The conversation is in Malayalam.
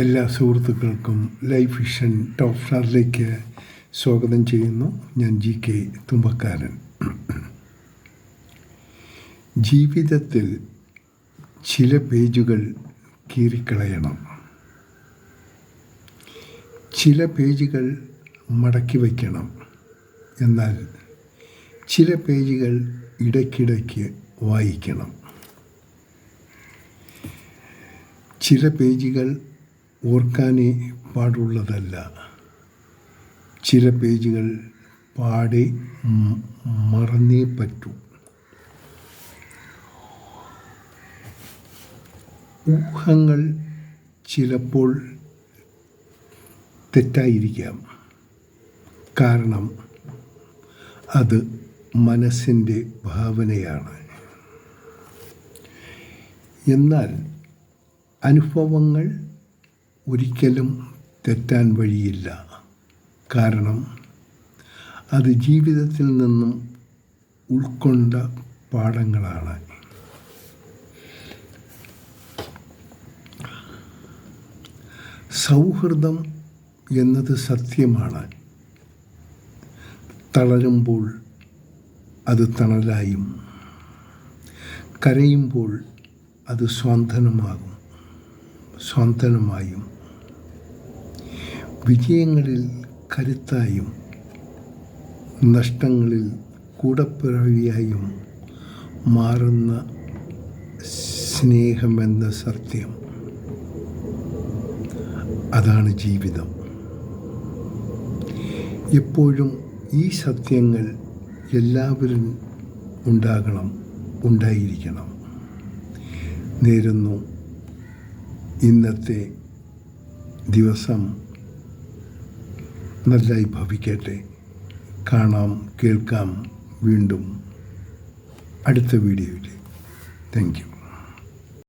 എല്ലാ സുഹൃത്തുക്കൾക്കും ലൈഫ് വിഷൻ ടോപ്പ് സ്റ്റാറിലേക്ക് സ്വാഗതം ചെയ്യുന്നു. ഞാൻ GK തുമ്പക്കാരൻ. ജീവിതത്തിൽ ചില പേജുകൾ കീറിക്കളയണം, ചില പേജുകൾ മടക്കി വയ്ക്കണം. എന്നാൽ ചില പേജുകൾ ഇടയ്ക്കിടയ്ക്ക് വായിക്കണം. ചില പേജുകൾ ഓർക്കാനേ പാടുള്ളതല്ല, ചില പേജുകൾ പാടെ മറന്നേ പറ്റൂ. ഊഹങ്ങൾ ചിലപ്പോൾ തെറ്റായിരിക്കാം, കാരണം അത് മനസ്സിൻ്റെ ഭാവനയാണ്. എന്നാൽ അനുഭവങ്ങൾ ഒരിക്കലും തെറ്റാൻ വഴിയില്ല, കാരണം അത് ജീവിതത്തിൽ നിന്നും ഉൾക്കൊണ്ട പാഠങ്ങളാണ്. സൗഹൃദം എന്നത് സത്യമാണ്. തളരുമ്പോൾ അത് തണലായും, കരയുമ്പോൾ അത് സ്വാന്തനമായും, വിജയങ്ങളിൽ കരുത്തായും, നഷ്ടങ്ങളിൽ കൂടപ്പിറവിയായും മാറുന്ന സ്നേഹമെന്ന സത്യം, അതാണ് ജീവിതം. എപ്പോഴും ഈ സത്യങ്ങൾ എല്ലാവരും ഉണ്ടായിരിക്കണം. നേരുന്നു. ഇന്നത്തെ ദിവസം നന്നായി ഭവിക്കട്ടെ. കാണാം, കേൾക്കാം വീണ്ടും അടുത്ത വീഡിയോയിൽ. Thank you.